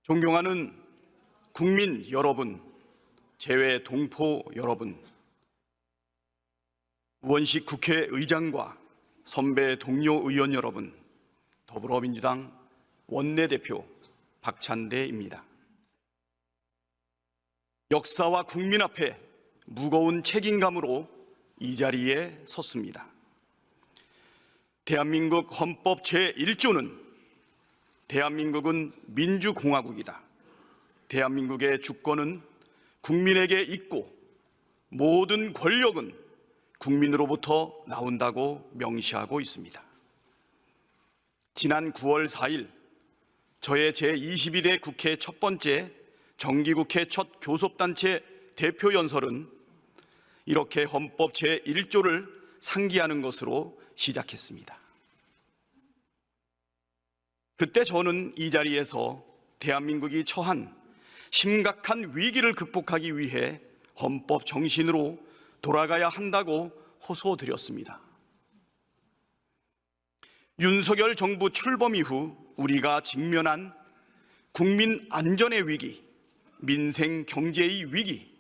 존경하는 국민 여러분, 재외 동포 여러분, 우원식 국회의장과 선배 동료 의원 여러분, 더불어민주당 원내대표 박찬대입니다. 역사와 국민 앞에 무거운 책임감으로 이 자리에 섰습니다. 대한민국 헌법 제1조는 대한민국은 민주공화국이다. 대한민국의 주권은 국민에게 있고 모든 권력은 국민으로부터 나온다고 명시하고 있습니다. 지난 9월 4일 저의 제22대 국회 첫 번째 정기국회 첫 교섭단체 대표연설은 이렇게 헌법 제1조를 상기하는 것으로 시작했습니다. 그때 저는 이 자리에서 대한민국이 처한 심각한 위기를 극복하기 위해 헌법 정신으로 돌아가야 한다고 호소드렸습니다. 윤석열 정부 출범 이후 우리가 직면한 국민 안전의 위기, 민생 경제의 위기,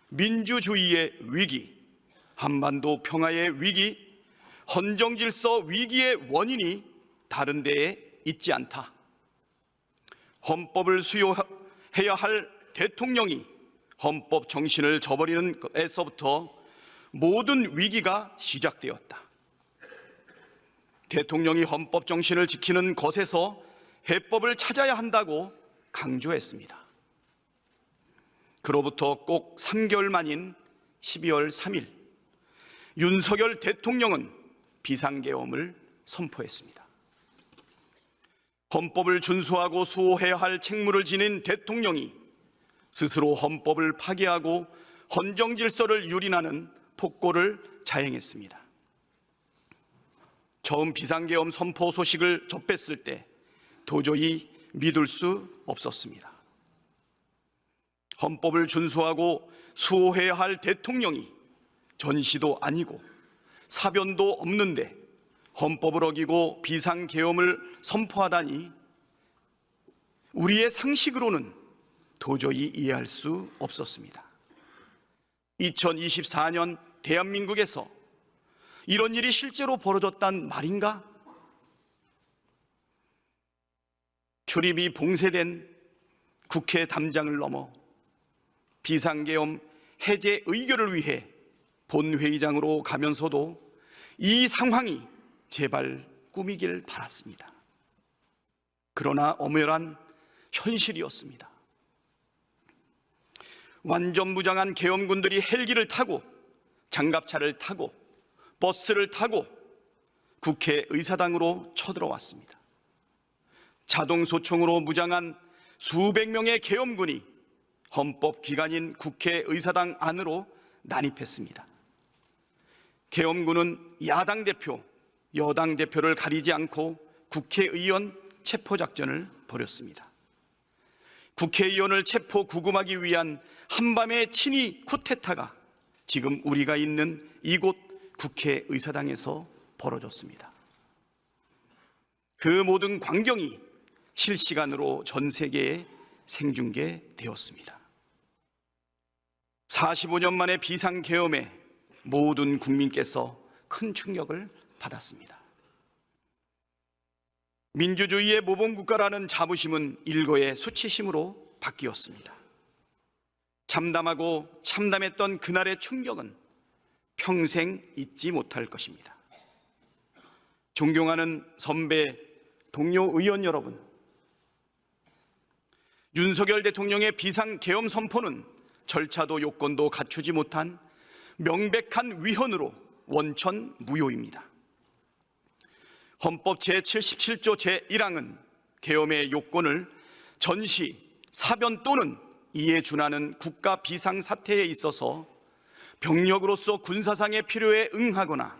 민주주의의 위기, 한반도 평화의 위기, 헌정 질서 위기의 원인이 다른 데에 있지 않다. 헌법을 수호해야 할 대통령이 헌법 정신을 저버리는 것에서부터 모든 위기가 시작되었다. 대통령이 헌법 정신을 지키는 것에서 해법을 찾아야 한다고 강조했습니다. 그로부터 꼭 3개월 만인 12월 3일 윤석열 대통령은 비상계엄을 선포했습니다. 헌법을 준수하고 수호해야 할 책무를 지닌 대통령이 스스로 헌법을 파괴하고 헌정 질서를 유린하는 폭거를 자행했습니다. 처음 비상계엄 선포 소식을 접했을 때 도저히 믿을 수 없었습니다. 헌법을 준수하고 수호해야 할 대통령이 전시도 아니고 사변도 없는데 헌법을 어기고 비상계엄을 선포하다니 우리의 상식으로는 도저히 이해할 수 없었습니다. 2024년 대한민국에서 이런 일이 실제로 벌어졌단 말인가? 출입이 봉쇄된 국회 담장을 넘어 비상계엄 해제 의결을 위해 본회의장으로 가면서도 이 상황이 제발 꿈이길 바랐습니다. 그러나 엄연한 현실이었습니다. 완전무장한 계엄군들이 헬기를 타고 장갑차를 타고 버스를 타고 국회의사당으로 쳐들어왔습니다. 자동소총으로 무장한 수백 명의 계엄군이 헌법기관인 국회의사당 안으로 난입했습니다. 계엄군은 야당 대표, 여당 대표를 가리지 않고 국회의원 체포작전을 벌였습니다. 국회의원을 체포 구금하기 위한 한밤의 친위 쿠데타가 지금 우리가 있는 이곳 국회의사당에서 벌어졌습니다. 그 모든 광경이 실시간으로 전 세계에 생중계되었습니다. 45년 만에 비상계엄에 모든 국민께서 큰 충격을 받았습니다. 민주주의의 모범국가라는 자부심은 일거의 수치심으로 바뀌었습니다. 참담하고 참담했던 그날의 충격은 평생 잊지 못할 것입니다. 존경하는 선배 동료 의원 여러분, 윤석열 대통령의 비상계엄 선포는 절차도 요건도 갖추지 못한 명백한 위헌으로 원천 무효입니다. 헌법 제77조 제1항은 계엄의 요건을 전시, 사변 또는 이에 준하는 국가 비상사태에 있어서 병력으로서 군사상의 필요에 응하거나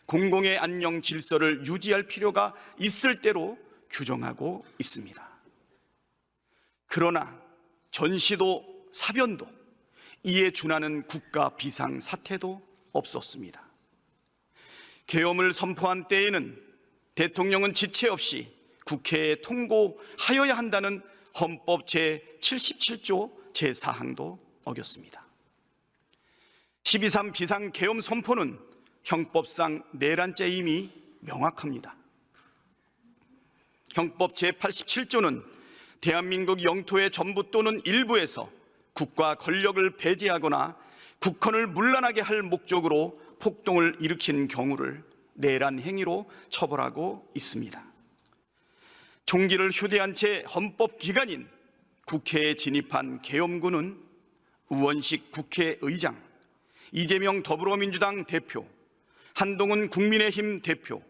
공공의 안녕 질서를 유지할 필요가 있을 때로 규정하고 있습니다. 그러나 전시도 사변도 이에 준하는 국가 비상사태도 없었습니다. 계엄을 선포한 때에는 대통령은 지체 없이 국회에 통고하여야 한다는 헌법 제77조 제4항도 어겼습니다. 12.3 비상계엄 선포는 형법상 내란죄임이 명확합니다. 형법 제87조는 대한민국 영토의 전부 또는 일부에서 국가 권력을 배제하거나 국헌을 문란하게 할 목적으로 폭동을 일으킨 경우를 내란 행위로 처벌하고 있습니다. 총기를 휴대한 채 헌법기관인 국회에 진입한 계엄군은 우원식 국회의장, 이재명 더불어민주당 대표, 한동훈 국민의힘 대표,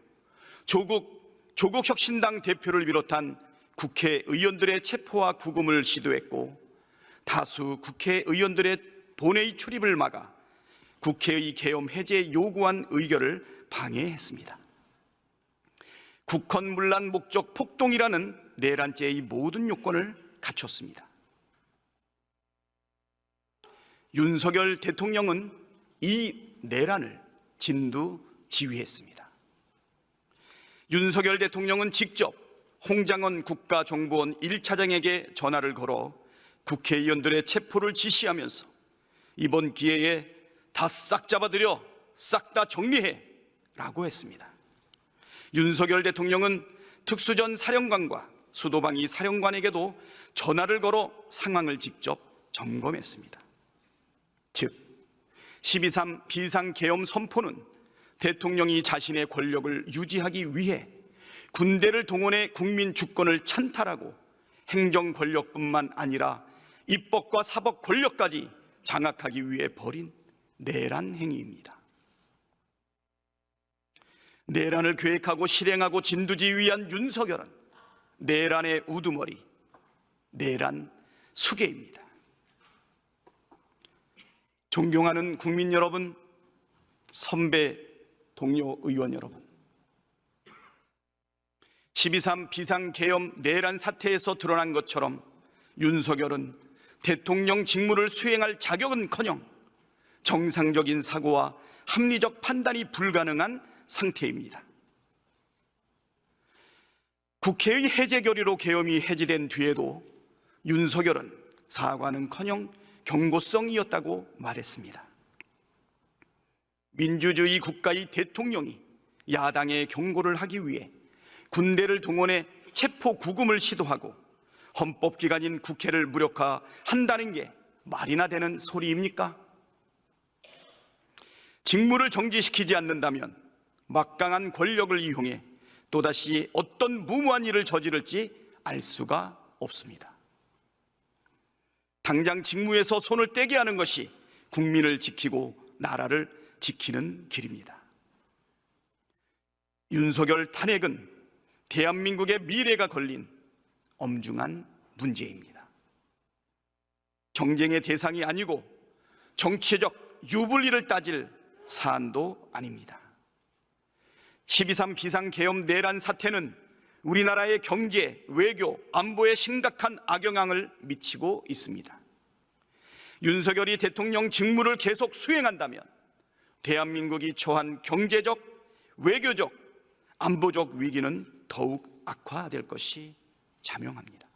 조국혁신당 대표를 비롯한 국회의원들의 체포와 구금을 시도했고, 다수 국회의원들의 본회의 출입을 막아 국회의 계엄 해제 요구안 의결을 방해했습니다. 국헌 문란 목적 폭동이라는 내란죄의 모든 요건을 갖췄습니다. 윤석열 대통령은 이 내란을 진두지휘했습니다. 윤석열 대통령은 직접 홍장원 국가정보원 1차장에게 전화를 걸어 국회의원들의 체포를 지시하면서 이번 기회에 다 싹 잡아들여 싹 다 정리해 라고 했습니다. 윤석열 대통령은 특수전 사령관과 수도방위 사령관에게도 전화를 걸어 상황을 직접 점검했습니다. 즉 12.3 비상계엄 선포는 대통령이 자신의 권력을 유지하기 위해 군대를 동원해 국민 주권을 찬탈하고 행정 권력뿐만 아니라 입법과 사법 권력까지 장악하기 위해 벌인 내란 행위입니다. 내란을 계획하고 실행하고 진두지휘한 윤석열은 내란의 우두머리, 내란 수괴입니다. 존경하는 국민 여러분, 선배 동료 의원 여러분, 12.3 비상계엄 내란 사태에서 드러난 것처럼 윤석열은 대통령 직무를 수행할 자격은커녕 정상적인 사고와 합리적 판단이 불가능한 상태입니다. 국회의 해제 결의로 계엄이 해제된 뒤에도 윤석열은 사과는커녕 경고성이었다고 말했습니다. 민주주의 국가의 대통령이 야당의 경고를 하기 위해 군대를 동원해 체포 구금을 시도하고 헌법기관인 국회를 무력화한다는 게 말이나 되는 소리입니까? 직무를 정지시키지 않는다면 막강한 권력을 이용해 또다시 어떤 무모한 일을 저지를지 알 수가 없습니다. 당장 직무에서 손을 떼게 하는 것이 국민을 지키고 나라를 지키는 길입니다. 윤석열 탄핵은 대한민국의 미래가 걸린 엄중한 문제입니다. 경쟁의 대상이 아니고 정치적 유불리를 따질 사안도 아닙니다. 12.3 비상계엄 내란 사태는 우리나라의 경제, 외교, 안보에 심각한 악영향을 미치고 있습니다. 윤석열이 대통령 직무를 계속 수행한다면 대한민국이 처한 경제적, 외교적, 안보적 위기는 더욱 악화될 것이 자명합니다.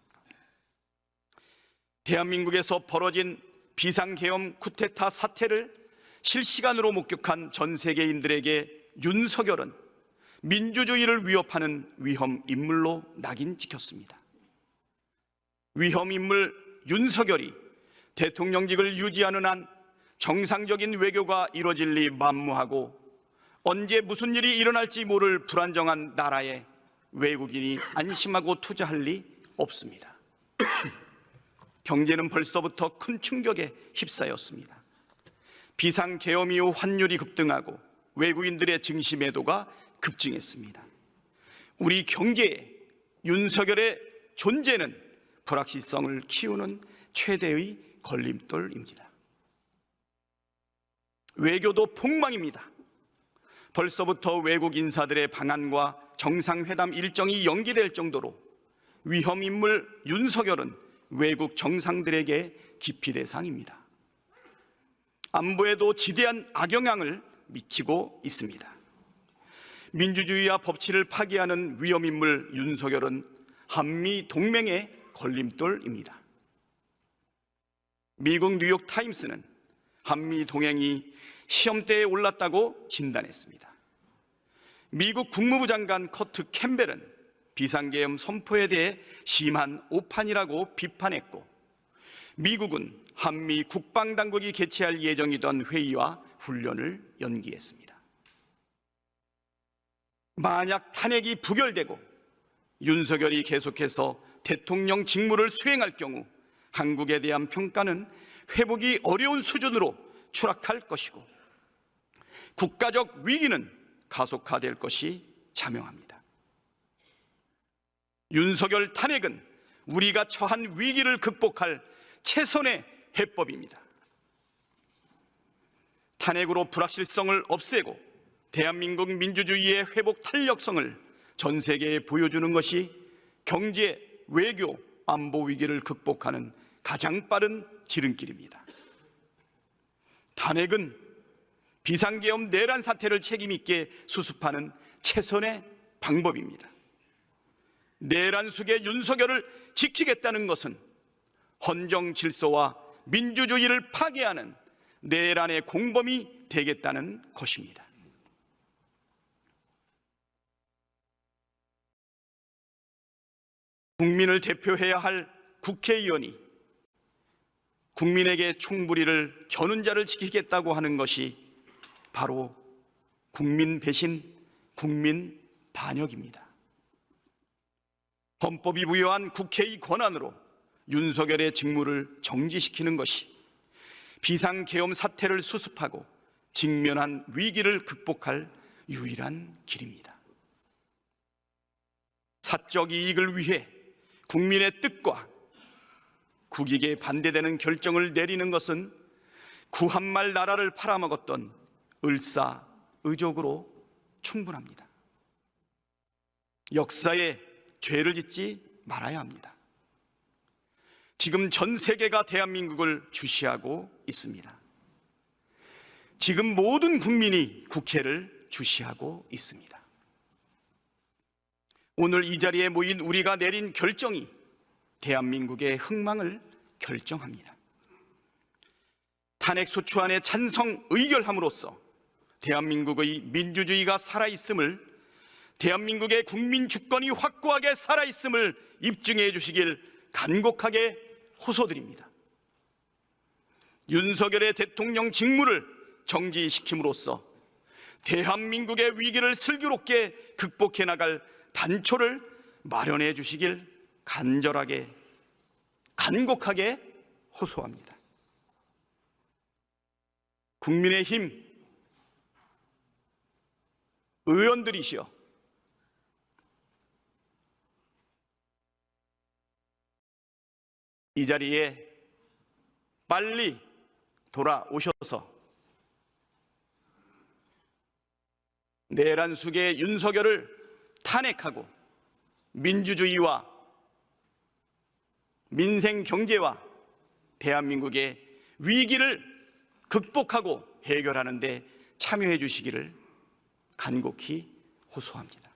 대한민국에서 벌어진 비상계엄 쿠데타 사태를 실시간으로 목격한 전 세계인들에게 윤석열은 민주주의를 위협하는 위험 인물로 낙인 찍혔습니다. 위험 인물 윤석열이 대통령직을 유지하는 한 정상적인 외교가 이뤄질 리 만무하고 언제 무슨 일이 일어날지 모를 불안정한 나라에 외국인이 안심하고 투자할 리 없습니다. 경제는 벌써부터 큰 충격에 휩싸였습니다. 비상계엄 이후 환율이 급등하고 외국인들의 증시 매도가 급증했습니다. 우리 경제에 윤석열의 존재는 불확실성을 키우는 최대의 걸림돌입니다. 외교도 폭망입니다. 벌써부터 외국 인사들의 방한과 정상회담 일정이 연기될 정도로 위험 인물 윤석열은 외국 정상들에게 기피 대상입니다. 안보에도 지대한 악영향을 미치고 있습니다. 민주주의와 법치를 파괴하는 위험 인물 윤석열은 한미 동맹의 걸림돌입니다. 미국 뉴욕 타임스는 한미 동맹이 시험대에 올랐다고 진단했습니다. 미국 국무부 장관 커트 캠벨은 비상계엄 선포에 대해 심한 오판이라고 비판했고, 미국은 한미 국방당국이 개최할 예정이던 회의와 훈련을 연기했습니다. 만약 탄핵이 부결되고 윤석열이 계속해서 대통령 직무를 수행할 경우 한국에 대한 평가는 회복이 어려운 수준으로 추락할 것이고 국가적 위기는 가속화될 것이 자명합니다. 윤석열 탄핵은 우리가 처한 위기를 극복할 최선의 해법입니다. 탄핵으로 불확실성을 없애고 대한민국 민주주의의 회복 탄력성을 전 세계에 보여주는 것이 경제, 외교, 안보 위기를 극복하는 가장 빠른 지름길입니다. 탄핵은 비상계엄 내란 사태를 책임있게 수습하는 최선의 방법입니다. 내란 속의 윤석열을 지키겠다는 것은 헌정 질서와 민주주의를 파괴하는 내란의 공범이 되겠다는 것입니다. 국민을 대표해야 할 국회의원이 국민에게 총부리를 겨눈 자를 지키겠다고 하는 것이 바로 국민 배신, 국민 반역입니다. 헌법이 부여한 국회의 권한으로 윤석열의 직무를 정지시키는 것이 비상계엄 사태를 수습하고 직면한 위기를 극복할 유일한 길입니다. 사적 이익을 위해 국민의 뜻과 국익에 반대되는 결정을 내리는 것은 구한말 나라를 팔아먹었던 을사의족으로 충분합니다. 역사에 죄를 짓지 말아야 합니다. 지금 전 세계가 대한민국을 주시하고 있습니다. 지금 모든 국민이 국회를 주시하고 있습니다. 오늘 이 자리에 모인 우리가 내린 결정이 대한민국의 흥망을 결정합니다. 탄핵소추안에 찬성 의결함으로써 대한민국의 민주주의가 살아있음을, 대한민국의 국민 주권이 확고하게 살아있음을 입증해 주시길 간곡하게 호소드립니다. 윤석열의 대통령 직무를 정지시킴으로써 대한민국의 위기를 슬기롭게 극복해 나갈 단초를 마련해 주시길 간절하게, 간곡하게 호소합니다. 국민의힘 의원들이시여, 이 자리에 빨리 돌아오셔서 내란 속의 윤석열을 탄핵하고 민주주의와 민생 경제와 대한민국의 위기를 극복하고 해결하는 데 참여해 주시기를 간곡히 호소합니다.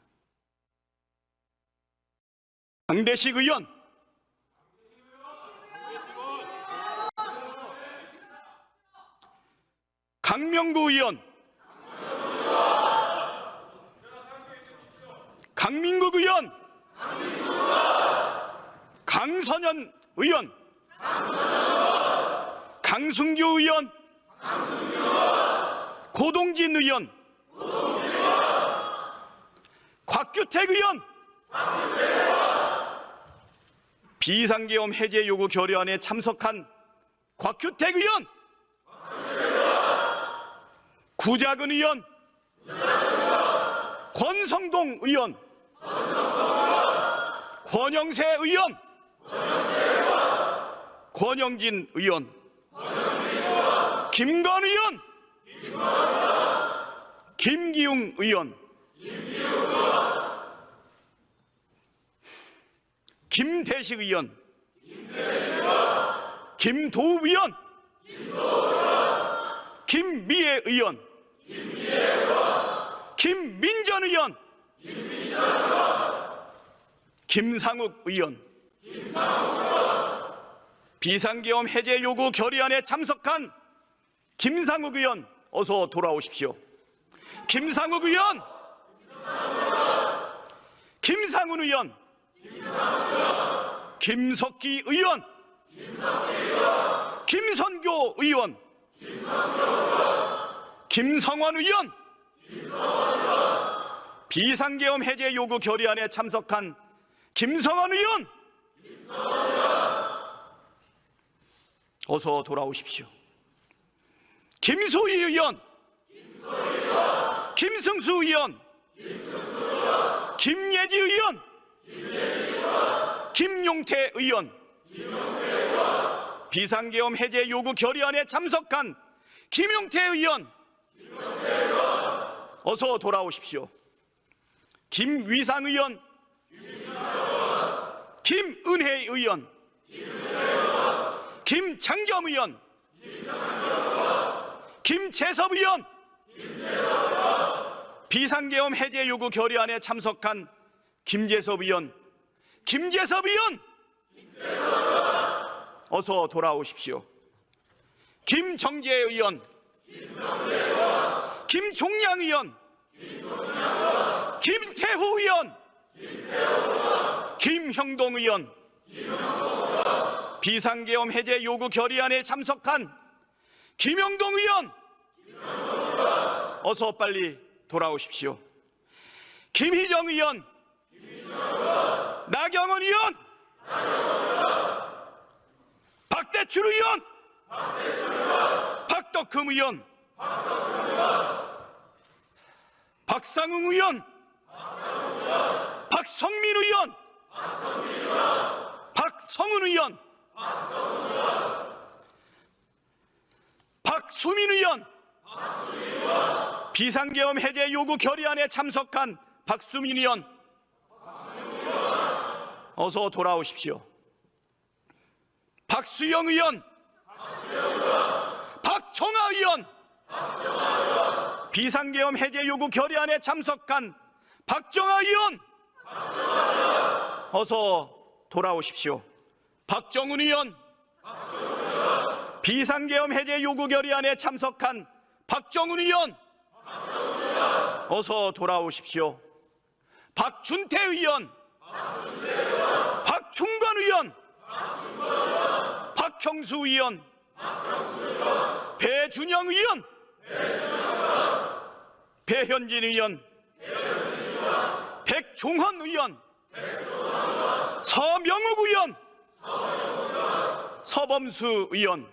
강대식 의원, 강명구 의원, 강민국 의원, 강선현 의원, 강승규 의원, 고동진 의원, 곽규택 의원, 비상계엄 해제 요구 결의안에 참석한 곽규택 의원, 구자근 의원, 권성동 의원, 권영세 의원, 권영진 의원, 김건 의원, 김기웅 의원, 김대식 의원, 김도우 의원, 김미애 의원, 김민전 의원, 김상욱 의원, 비상계엄 해제 요구 결의안에 참석한 김상욱 의원, 어서 돌아오십시오. 김상욱 의원, 김상훈 의원, 김석기 의원, 김선교 의원, 김성원 의원, 비상계엄 해제 요구 결의안에 참석한 김성원 의원, 어서 돌아오십시오. 김소희 의원, 김승수 의원, 김예지 의원, 김용태 의원, 비상계엄 해제 요구 결의안에 참석한 김용태 의원, 어서 돌아오십시오. 김위상 의원, 김은혜 의원, 김창겸 의원, 김재섭 의원, 비상계엄 해제 요구 결의안에 참석한 김재섭 의원, 김재섭 의원, 어서 돌아오십시오. 김정재 의원, 김종양 의원, 김태후 의원, 김형동 의원, 비상계엄 해제 요구 결의안에 참석한 김영동 의원, 어서 빨리 돌아오십시오. 김희정 의원, 나경원 의원, 박대출 의원, 박덕흠 의원, 박상웅 의원, 박성민 의원, 박성훈 의원, 박수민 의원, 비상계엄 해제 요구 결의안에 참석한 박수민 의원, 어서 돌아오십시오. 박수영 의원, 박정아 의원, 비상계엄 해제 요구 결의안에 참석한 박정아 의원, 어서 돌아오십시오. 박정훈 의원, 비상계엄 해제 요구 결의안에 참석한 박정훈 의원, 어서 돌아오십시오. 박준태 의원, 박충관 의원, 박형수 의원, 배준영 의원, 배현진 의원, 백종헌 의원, 서명욱 의원, 서범수 의원,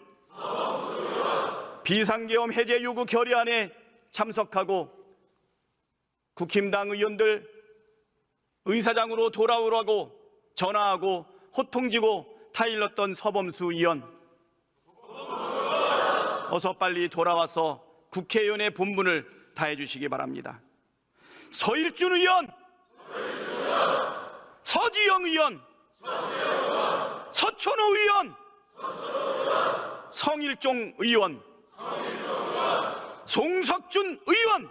비상계엄 해제 요구 결의안에 참석하고 국힘당 의원들 의사장으로 돌아오라고 전화하고 호통지고 타일렀던 서범수 의원, 어서 빨리 돌아와서 국회의원의 본분을 다해 주시기 바랍니다. 서일준 의원, 서지영 의원, 서천호 의원, 성일종 의원, 송석준 의원,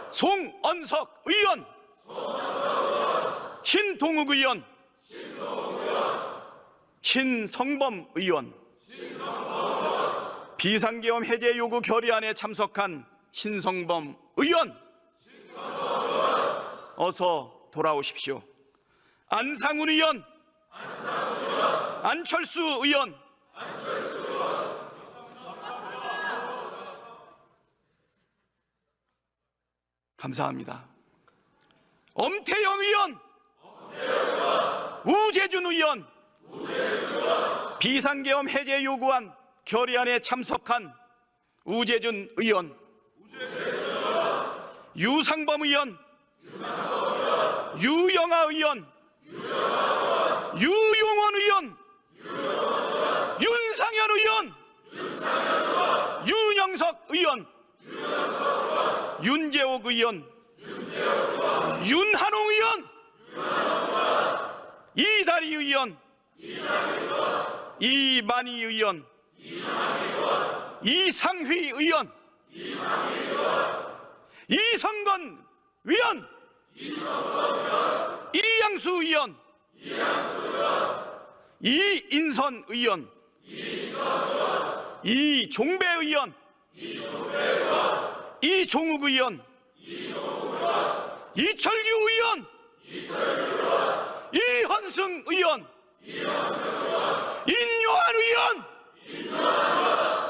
송언석 의원, 신동욱 의원, 신성범 의원, 비상계엄 해제 요구 결의안에 참석한 신성범 의원, 어서 돌아오십시오. 안상훈 의원, 안철수 의원, 감사합니다. 엄태영 의원, 우재준 의원, 비상계엄 해제 요구안 결의안에 참석한 우재준 의원, 유상범 의원, 유영아 의원, 유용원 의원, 윤상현 의원, 윤영석 의원, 윤재옥 의원, 윤한홍 의원, 이다리 의원, 이만희 의원, 이상휘 의원, 이성건 의원, 이양수 의원, 이인선 의원, 이종배 의원, 이종욱 의원, 이철규 의원, 이현승 의원, 인요한 의원,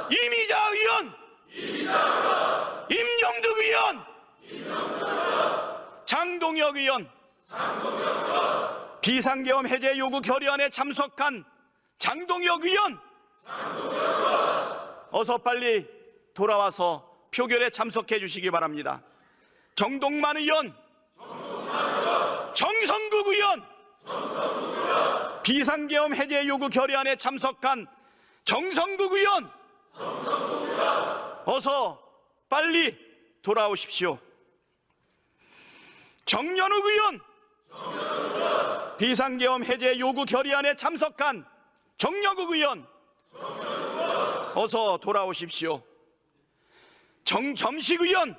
이미자 의원, 임영득 의원, 장동혁 의원, 비상계엄 해제 요구 결의안에 참석한 장동혁 의원, 어서 빨리 돌아와서 표결에 참석해 주시기 바랍니다. 정동만 의원, 정성국 의원, 비상계엄 해제 요구 결의안에 참석한 정성국 의원, 어서 빨리 돌아오십시오. 정연욱 의원, 비상계엄 해제 요구 결의안에 참석한 정연욱 의원, 어서 돌아오십시오. 정점식 의원,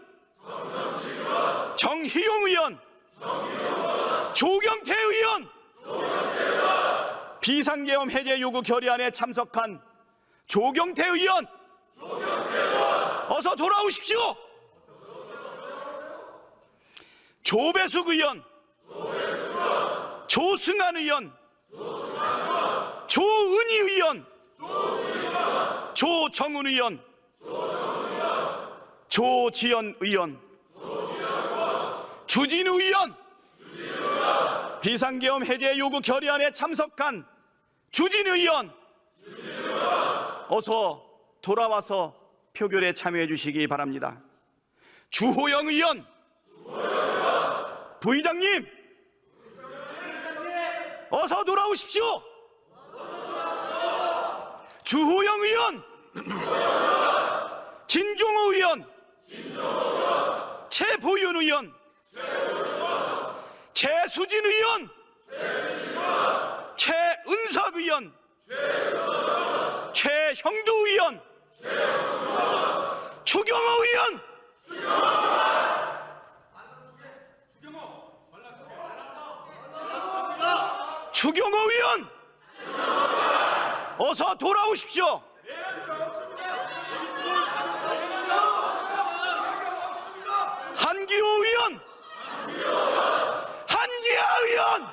정희용 의원, 조경태 의원, 비상계엄 해제 요구 결의안에 참석한 조경태 의원, 어서 돌아오십시오. 조배숙 의원, 조승환 의원, 조은희 의원, 조정훈 의원, 조지연 의원, 주진우 의원, 비상계엄 해제 요구 결의안에 참석한 주진우 의원, 어서 돌아와서 표결에 참여해 주시기 바랍니다. 주호영 의원, 부의장님, 어서 돌아오십시오. 주호영 의원, 진종호 의원, 최보윤 의원, 최수진 의원, 최은석 의원, 최형두 의원, 추경호 의원, 추경호 의원, 어서 돌아오십시오. 한기호 의원, 한기하 의원,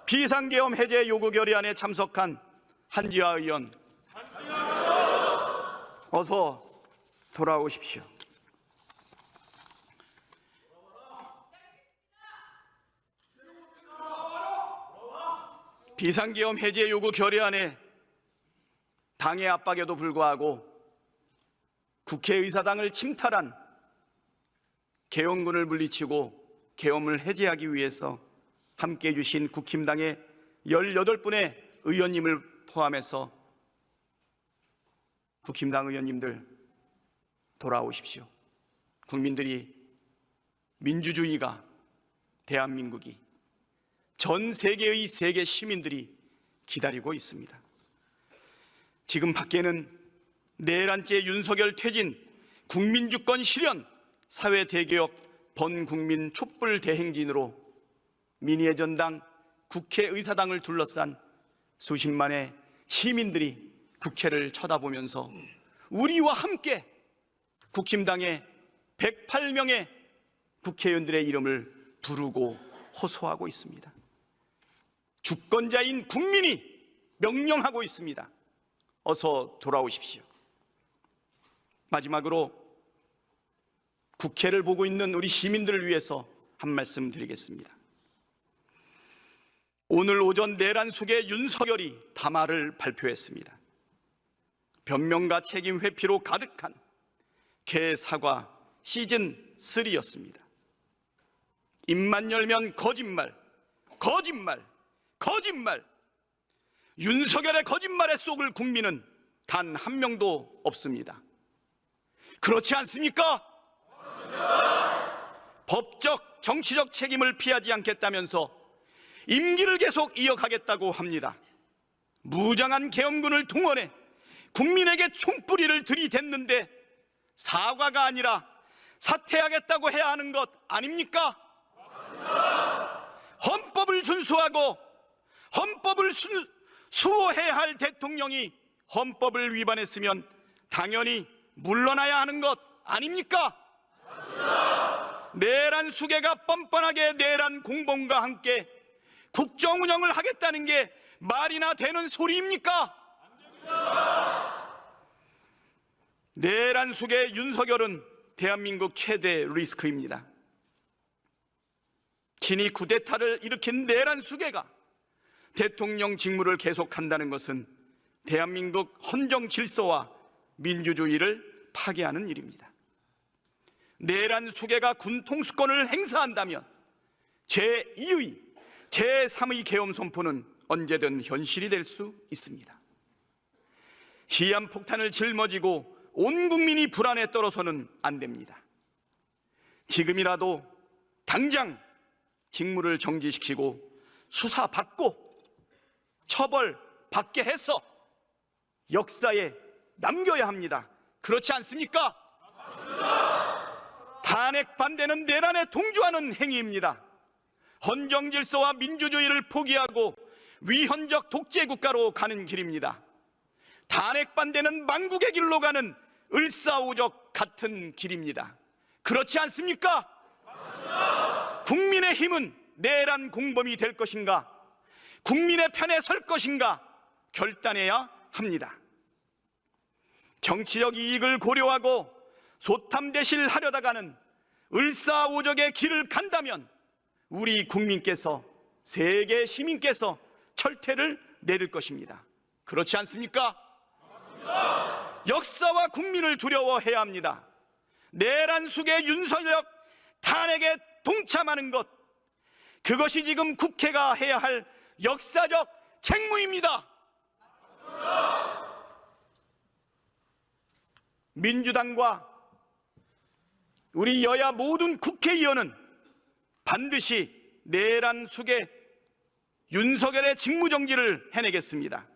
비상계엄 해제 요구 결의안에 참석한 한기하 의원, 어서 돌아오십시오. 비상계엄 해제 요구 결의안에 당의 압박에도 불구하고 국회의사당을 침탈한 계엄군을 물리치고 계엄을 해제하기 위해서 함께해 주신 국힘당의 18분의 의원님을 포함해서 국힘당 의원님들 돌아오십시오. 국민들이, 민주주의가, 대한민국이, 전 세계의 세계 시민들이 기다리고 있습니다. 지금 밖에는 내란죄 윤석열 퇴진, 국민주권 실현, 사회대개혁, 번국민 촛불 대행진으로 민의의 전당, 국회의사당을 둘러싼 수십만의 시민들이 국회를 쳐다보면서 우리와 함께 국힘당의 108명의 국회의원들의 이름을 부르고 호소하고 있습니다. 주권자인 국민이 명령하고 있습니다. 어서 돌아오십시오. 마지막으로 국회를 보고 있는 우리 시민들을 위해서 한 말씀 드리겠습니다. 오늘 오전 내란 속에 윤석열이 담화를 발표했습니다. 변명과 책임 회피로 가득한 개사과 시즌3였습니다. 입만 열면 거짓말, 거짓말, 거짓말. 윤석열의 거짓말에 속을 국민은 단 한 명도 없습니다. 그렇지 않습니까? 법적, 정치적 책임을 피하지 않겠다면서 임기를 계속 이어가겠다고 합니다. 무장한 계엄군을 동원해 국민에게 총뿌리를 들이댔는데 사과가 아니라 사퇴하겠다고 해야 하는 것 아닙니까? 헌법을 준수하고 헌법을 수호해야 할 대통령이 헌법을 위반했으면 당연히 물러나야 하는 것 아닙니까? 맞습니다. 내란 수괴가 뻔뻔하게 내란 공범과 함께 국정 운영을 하겠다는 게 말이나 되는 소리입니까? 내란 수괴 윤석열은 대한민국 최대 리스크입니다. 친이 쿠데타를 일으킨 내란 수괴가 대통령 직무를 계속한다는 것은 대한민국 헌정 질서와 민주주의를 파괴하는 일입니다. 내란 수괴가 군 통수권을 행사한다면 제2의, 제3의 계엄 선포는 언제든 현실이 될 수 있습니다. 시한폭탄을 짊어지고 온 국민이 불안에 떨어서는 안 됩니다. 지금이라도 당장 직무를 정지시키고 수사받고 처벌받게 해서 역사에 남겨야 합니다. 그렇지 않습니까? 맞습니다. 탄핵 반대는 내란에 동조하는 행위입니다. 헌정 질서와 민주주의를 포기하고 위헌적 독재 국가로 가는 길입니다. 탄핵 반대는 망국의 길로 가는 을사오적 같은 길입니다. 그렇지 않습니까? 맞습니다. 국민의힘은 내란 공범이 될 것인가, 국민의 편에 설 것인가 결단해야 합니다. 정치적 이익을 고려하고 소탐대실하려다가는 을사오적의 길을 간다면 우리 국민께서, 세계 시민께서 철퇴를 내릴 것입니다. 그렇지 않습니까? 맞습니다. 역사와 국민을 두려워해야 합니다. 내란 수괴 윤석열 탄핵에 동참하는 것, 그것이 지금 국회가 해야 할 역사적 책무입니다. 맞습니다. 민주당과 우리 여야 모든 국회의원은 반드시 내란 수괴 윤석열의 직무정지를 해내겠습니다.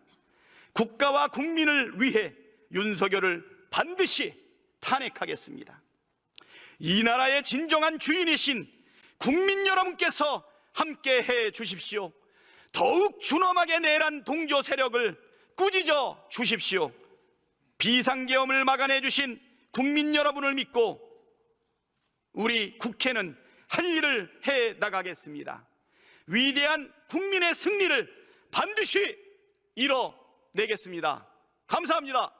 국가와 국민을 위해 윤석열을 반드시 탄핵하겠습니다. 이 나라의 진정한 주인이신 국민 여러분께서 함께 해 주십시오. 더욱 준엄하게 내란 동조 세력을 꾸짖어 주십시오. 비상계엄을 막아내 주신 국민 여러분을 믿고 우리 국회는 할 일을 해 나가겠습니다. 위대한 국민의 승리를 반드시 이뤄내겠습니다. 감사합니다.